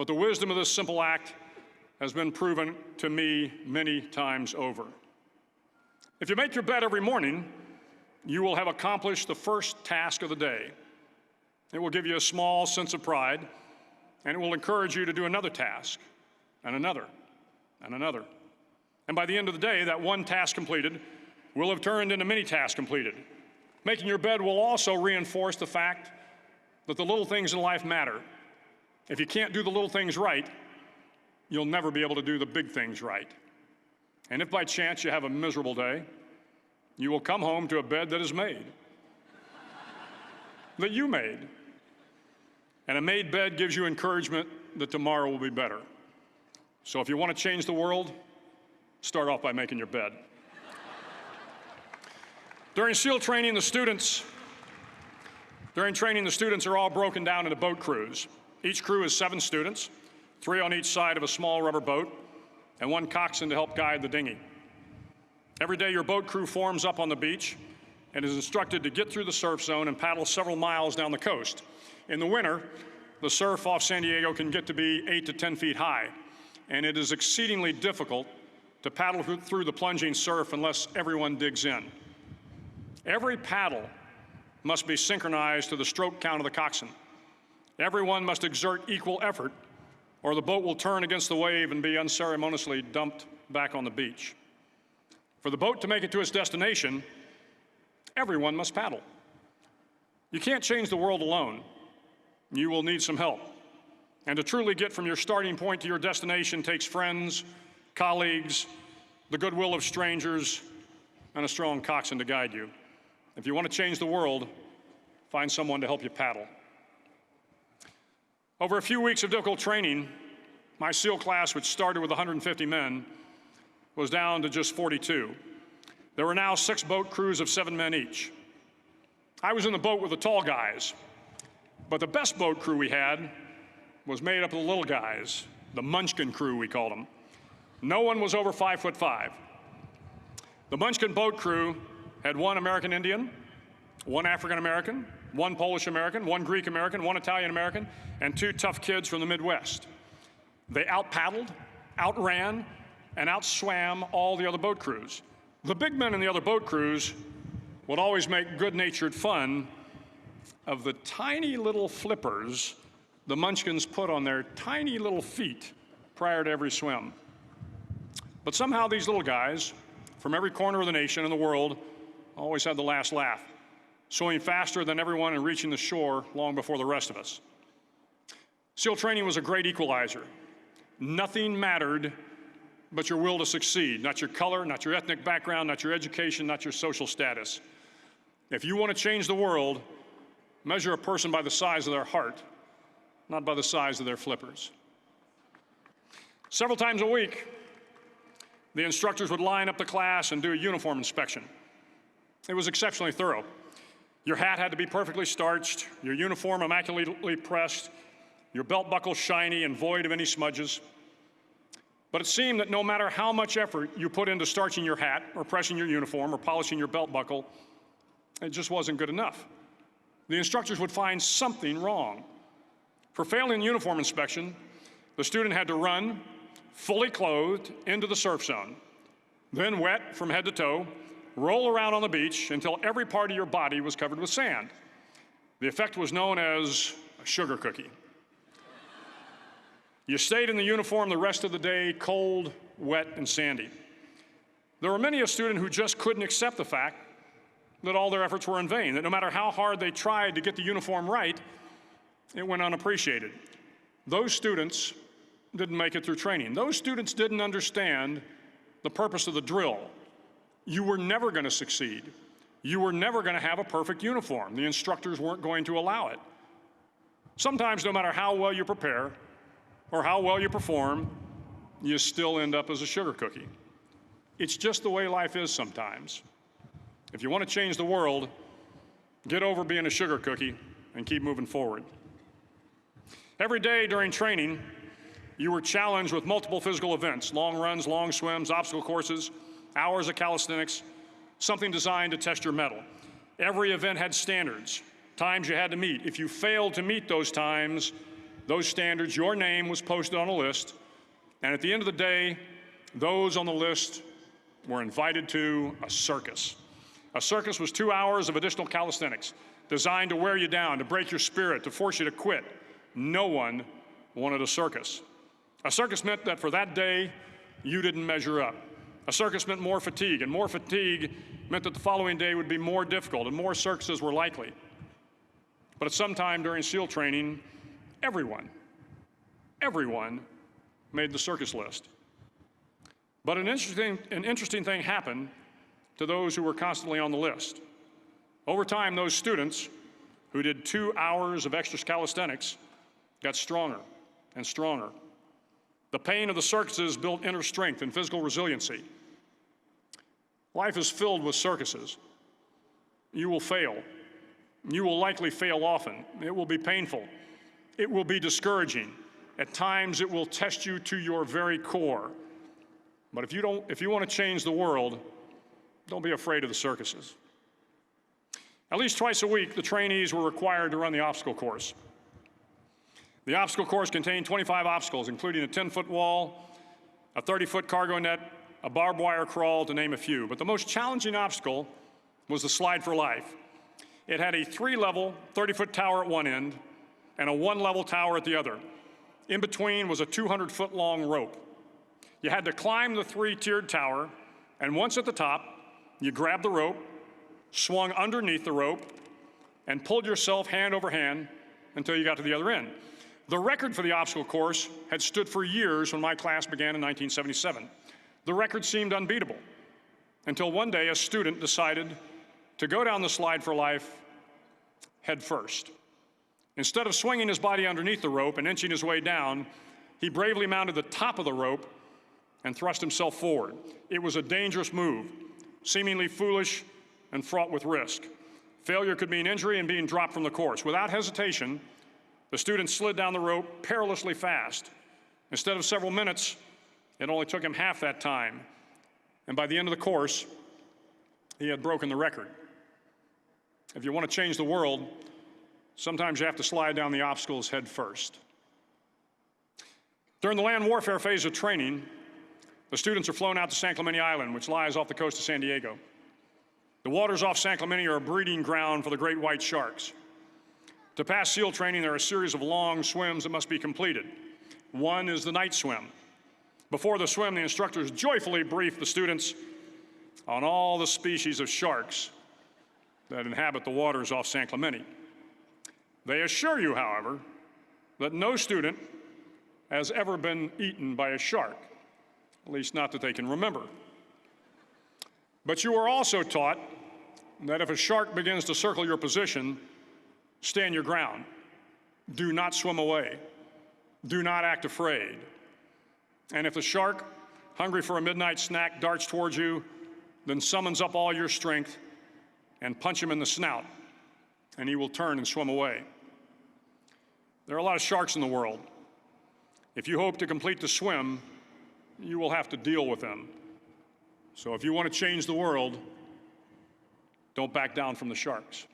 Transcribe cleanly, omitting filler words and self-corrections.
but the wisdom of this simple act has been proven to me many times over. If you make your bed every morning, you will have accomplished the first task of the day. It will give you a small sense of pride, and it will encourage you to do another task, and another, and another. And by the end of the day, that one task completed will have turned into many tasks completed. Making your bed will also reinforce the fact that the little things in life matter. If you can't do the little things right, you'll never be able to do the big things right. And if by chance you have a miserable day, you will come home to a bed that is made, that you made. And a made bed gives you encouragement that tomorrow will be better. So if you want to change the world, start off by making your bed. During SEAL training, the students are all broken down into boat crews. Each crew is 7 students, 3 on each side of a small rubber boat, and 1 coxswain to help guide the dinghy. Every day, your boat crew forms up on the beach and is instructed to get through the surf zone and paddle several miles down the coast. In the winter, the surf off San Diego can get to be 8 to 10 feet high, and it is exceedingly difficult to paddle through the plunging surf unless everyone digs in. Every paddle must be synchronized to the stroke count of the coxswain. Everyone must exert equal effort, or the boat will turn against the wave and be unceremoniously dumped back on the beach. For the boat to make it to its destination, everyone must paddle. You can't change the world alone. You will need some help. And to truly get from your starting point to your destination takes friends, colleagues, the goodwill of strangers, and a strong coxswain to guide you. If you want to change the world, find someone to help you paddle. Over a few weeks of difficult training, my SEAL class, which started with 150 men, was down to just 42. There were now 6 boat crews of 7 men each. I was in the boat with the tall guys, but the best boat crew we had was made up of the little guys, the Munchkin crew, we called them. No one was over 5'5". The Munchkin boat crew had 1 American Indian, 1 African American, 1 Polish American, 1 Greek American, 1 Italian American, and 2 tough kids from the Midwest. They out-paddled, outran, and outswam all the other boat crews. The big men in the other boat crews would always make good-natured fun of the tiny little flippers the Munchkins put on their tiny little feet prior to every swim. But somehow these little guys from every corner of the nation and the world always had the last laugh, swimming faster than everyone and reaching the shore long before the rest of us. SEAL training was a great equalizer. Nothing mattered but your will to succeed, not your color, not your ethnic background, not your education, not your social status. If you want to change the world, measure a person by the size of their heart, not by the size of their flippers. Several times a week, the instructors would line up the class and do a uniform inspection. It was exceptionally thorough. Your hat had to be perfectly starched, your uniform immaculately pressed, your belt buckle shiny and void of any smudges. But it seemed that no matter how much effort you put into starching your hat or pressing your uniform or polishing your belt buckle, it just wasn't good enough. The instructors would find something wrong. For failing the uniform inspection, the student had to run, fully clothed, into the surf zone, then wet from head to toe, roll around on the beach until every part of your body was covered with sand. The effect was known as a sugar cookie. You stayed in the uniform the rest of the day, cold, wet, and sandy. There were many a student who just couldn't accept the fact that all their efforts were in vain, that no matter how hard they tried to get the uniform right, it went unappreciated. Those students didn't make it through training. Those students didn't understand the purpose of the drill. You were never going to succeed. You were never going to have a perfect uniform. The instructors weren't going to allow it. Sometimes, no matter how well you prepare or how well you perform, you still end up as a sugar cookie. It's just the way life is sometimes. If you want to change the world, get over being a sugar cookie and keep moving forward. Every day during training, you were challenged with multiple physical events: long runs, long swims, obstacle courses, hours of calisthenics, something designed to test your mettle. Every event had standards, times you had to meet. If you failed to meet those times, those standards, your name was posted on a list, and at the end of the day, those on the list were invited to a circus. A circus was 2 hours of additional calisthenics designed to wear you down, to break your spirit, to force you to quit. No one wanted a circus. A circus meant that for that day, you didn't measure up. A circus meant more fatigue, and more fatigue meant that the following day would be more difficult, and more circuses were likely. But at some time during SEAL training, everyone made the circus list. But an interesting thing happened to those who were constantly on the list. Over time, those students who did 2 hours of extra calisthenics got stronger and stronger. The pain of the circuses built inner strength and physical resiliency. Life is filled with circuses. You will fail. You will likely fail often. It will be painful. It will be discouraging. At times, it will test you to your very core. But if you want to change the world, don't be afraid of the circuses. At least twice a week, the trainees were required to run the obstacle course. The obstacle course contained 25 obstacles, including a 10-foot wall, a 30-foot cargo net, a barbed wire crawl, to name a few. But the most challenging obstacle was the slide for life. It had a 3-level, 30-foot tower at one end and a 1-level tower at the other. In between was a 200-foot-long rope. You had to climb the 3-tiered tower, and once at the top, you grabbed the rope, swung underneath the rope, and pulled yourself hand over hand until you got to the other end. The record for the obstacle course had stood for years when my class began in 1977. The record seemed unbeatable until one day a student decided to go down the slide for life head first. Instead of swinging his body underneath the rope and inching his way down, he bravely mounted the top of the rope and thrust himself forward. It was a dangerous move, seemingly foolish and fraught with risk. Failure could mean injury and being dropped from the course. Without hesitation, the student slid down the rope perilously fast. Instead of several minutes, it only took him half that time. And by the end of the course, he had broken the record. If you want to change the world, sometimes you have to slide down the obstacles head first. During the land warfare phase of training, the students are flown out to San Clemente Island, which lies off the coast of San Diego. The waters off San Clemente are a breeding ground for the great white sharks. To pass SEAL training, there are a series of long swims that must be completed. One is the night swim. Before the swim, the instructors joyfully brief the students on all the species of sharks that inhabit the waters off San Clemente. They assure you, however, that no student has ever been eaten by a shark, at least not that they can remember. But you are also taught that if a shark begins to circle your position, stand your ground. Do not swim away. Do not act afraid. And if the shark, hungry for a midnight snack, darts towards you, then summons up all your strength and punch him in the snout, and he will turn and swim away. There are a lot of sharks in the world. If you hope to complete the swim, you will have to deal with them. So if you want to change the world, don't back down from the sharks.